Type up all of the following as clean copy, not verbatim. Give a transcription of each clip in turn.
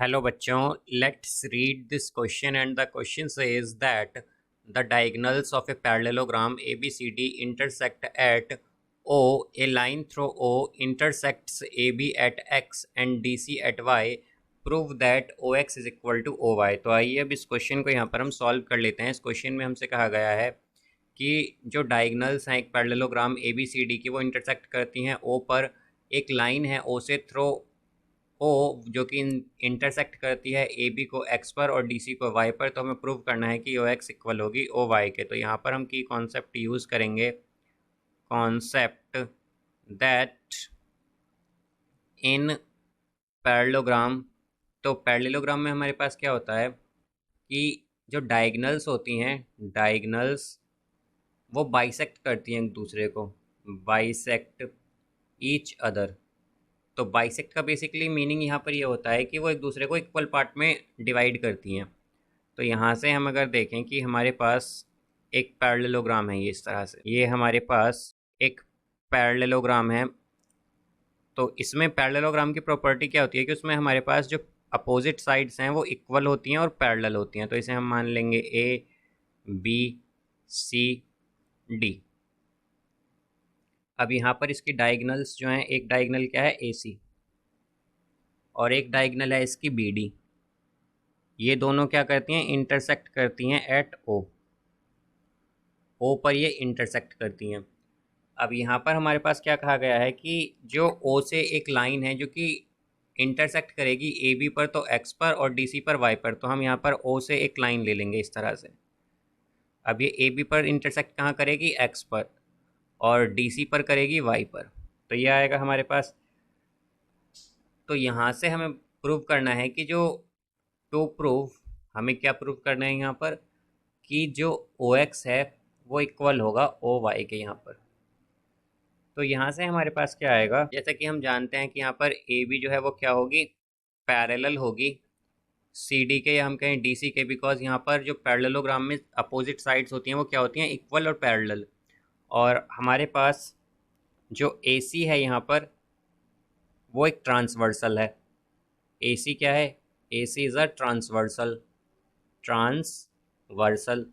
Hello बच्चों, let's read this question and the question says that the diagonals of a parallelogram ABCD intersect at O. A line through O intersects AB at X and DC at Y. Prove that OX is equal to OY. तो आइए अब इस question को यहाँ पर हम solve कर लेते हैं। इस क्वेश्चन में हमसे कहा गया है कि जो डायगोनल्स हैं एक पैरेललोग्राम ABCD की, वो इंटरसेक्ट करती हैं O पर। एक लाइन है O से थ्रो ओ जो कि इंटरसेक्ट करती है ए बी को एक्स पर और डी सी को वाई पर। तो हमें प्रूव करना है कि ओ एक्स इक्वल होगी ओ वाई के। तो यहाँ पर हम की कॉन्सेप्ट यूज़ करेंगे, कॉन्सेप्ट दैट इन पैरेललोग्राम। तो पैरेललोग्राम में हमारे पास क्या होता है कि जो डायगोनल्स होती हैं, डायगोनल्स वो बाइसेक्ट करती हैं एक दूसरे को, बाइसेक्ट ईच अदर। तो बाइसेक्ट का बेसिकली मीनिंग यहाँ पर ये होता है कि वो एक दूसरे को इक्वल पार्ट में डिवाइड करती हैं। तो यहाँ से हम अगर देखें कि हमारे पास एक पैरेललोग्राम है, ये इस तरह से, ये हमारे पास एक पैरेललोग्राम है। तो इसमें पैरेललोग्राम की प्रॉपर्टी क्या होती है कि उसमें हमारे पास जो अपोजिट साइड्स हैं वो इक्वल होती हैं और पैरेलल होती हैं। तो इसे हम मान लेंगे ए बी सी डी। अब यहाँ पर इसकी डायगोनल्स जो हैं, एक डायगोनल क्या है ए सी और एक डायगोनल है इसकी बी डी। ये दोनों क्या करती हैं, इंटरसेक्ट करती हैं एट ओ। ओ पर ये इंटरसेक्ट करती हैं। अब यहाँ पर हमारे पास क्या कहा गया है कि जो ओ से एक लाइन है जो कि इंटरसेक्ट करेगी ए बी पर तो एक्स पर और डी सी पर वाई पर। तो हम यहाँ पर ओ से एक लाइन ले लेंगे इस तरह से। अब ये ए बी पर इंटरसेक्ट कहाँ करेगी, एक्स पर, और डी सी पर करेगी वाई पर। तो ये आएगा हमारे पास। तो यहाँ से हमें प्रूव करना है कि जो टू प्रूव, हमें क्या प्रूव करना है यहाँ पर कि जो ओ एक्स है वो इक्वल होगा ओ वाई के यहाँ पर। तो यहाँ से हमारे पास क्या आएगा, जैसा कि हम जानते हैं कि यहाँ पर ए बी जो है वो क्या होगी, पैरेलल होगी सी डी के, या हम कहें डी सी के, बिकॉज यहाँ पर जो पैरेललोग्राम में अपोजिट साइड्स होती हैं वो क्या होती हैं, इक्वल और पैरेलल। और हमारे पास जो ए सी है यहाँ पर वो एक ट्रांसवर्सल है। ए सी क्या है, ए सी इज़ अ ट्रांसवर्सल, ट्रांसवर्सल।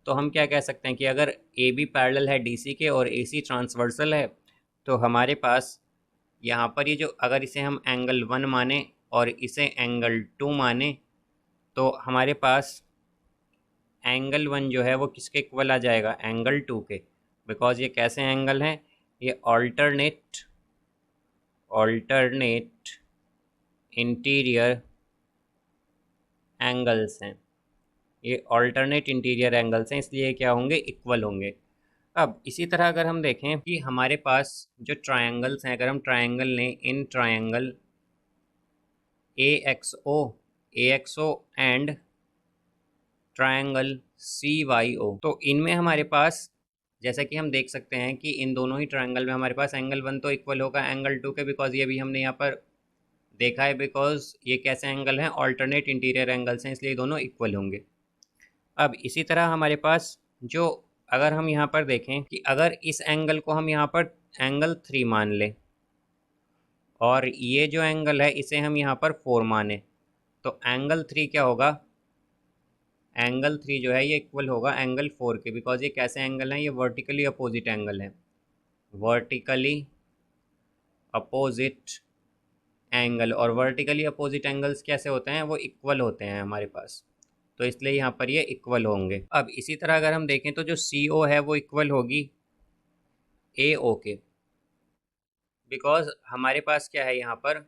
तो हम क्या कह सकते हैं कि अगर ए बी पैरेलल है डी सी के और ए सी ट्रांसवर्सल है, तो हमारे पास यहाँ पर ये जो, अगर इसे हम एंगल 1 माने और इसे एंगल 2 माने, तो हमारे पास एंगल 1 जो है वो किसके इक्वल आ जाएगा, एंगल 2 के। बिकॉज ये कैसे एंगल हैं, ये ऑल्टरनेट इंटीरियर एंगल्स हैं। ये ऑल्टरनेट इंटीरियर एंगल्स हैं, इसलिए क्या होंगे, इक्वल होंगे। अब इसी तरह अगर हम देखें कि हमारे पास जो ट्रायंगल्स हैं, अगर हम ट्रायंगल लें, in triangle A X O and triangle C Y O, तो इनमें हमारे पास, जैसा कि हम देख सकते हैं कि इन दोनों ही ट्रायंगल में हमारे पास एंगल 1 तो इक्वल होगा एंगल 2 के, बिकॉज ये भी हमने यहाँ पर देखा है, बिकॉज ये कैसे एंगल हैं, ऑल्टरनेट इंटीरियर एंगल्स हैं, इसलिए दोनों इक्वल होंगे। अब इसी तरह हमारे पास जो, अगर हम यहाँ पर देखें कि अगर इस एंगल को हम यहाँ पर एंगल 3 मान लें और ये जो एंगल है इसे हम यहाँ पर 4 माने, तो एंगल 3 क्या होगा, एंगल 3 जो है ये इक्वल होगा एंगल 4 के, बिकॉज ये कैसे एंगल हैं, ये वर्टिकली अपोजिट एंगल है, वर्टिकली अपोजिट एंगल। और वर्टिकली अपोजिट एंगल्स कैसे होते हैं, वो इक्वल होते हैं हमारे पास, तो इसलिए यहाँ पर ये इक्वल होंगे। अब इसी तरह अगर हम देखें तो जो सी ओ है वो इक्वल होगी ए ओ के, बिकॉज हमारे पास क्या है यहाँ पर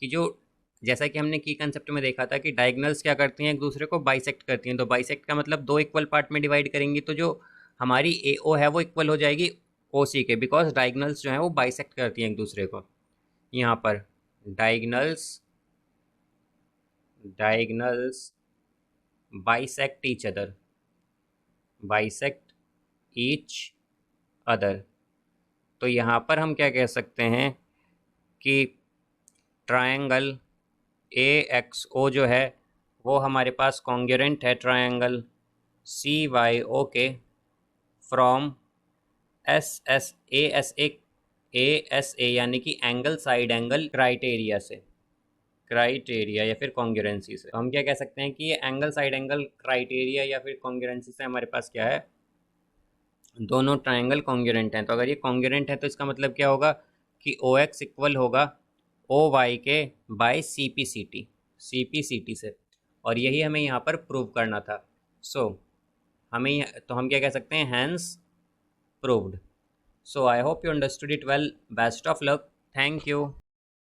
कि जो, जैसा कि हमने की कंसेप्ट में देखा था कि डायगोनल्स क्या करती हैं, एक दूसरे को बाइसेक्ट करती हैं। तो बाइसेक्ट का मतलब दो इक्वल पार्ट में डिवाइड करेंगी, तो जो हमारी ए ओ है वो इक्वल हो जाएगी ओ सी के, बिकॉज डायगोनल्स जो हैं वो बाइसेक्ट करती हैं एक दूसरे को। यहाँ पर diagonals bisect each other, bisect each other. तो यहाँ पर हम क्या कह सकते हैं कि ट्रायंगल ए एक्स ओ जो है वो हमारे पास कॉन्ग्रुएंट है ट्रायंगल सी वाई ओ के from S S A S A यानी कि एंगल साइड एंगल क्राइटेरिया से, क्राइटेरिया या फिर कॉन्ग्रुएंसी से। तो हम क्या कह सकते हैं कि ये एंगल साइड एंगल क्राइटेरिया या फिर कॉन्ग्रुएंसी से हमारे पास क्या है, दोनों ट्राइंगल कॉन्ग्रुएंट हैं। तो अगर ये कॉन्ग्रुएंट है तो इसका मतलब क्या होगा कि ओ एक्स इक्वल होगा ओ वाई के by C P C T से, और यही हमें यहाँ पर प्रूव करना था। सो तो हम क्या कह सकते हैं, hence proved. So I hope you understood it well. Best of luck. Thank you.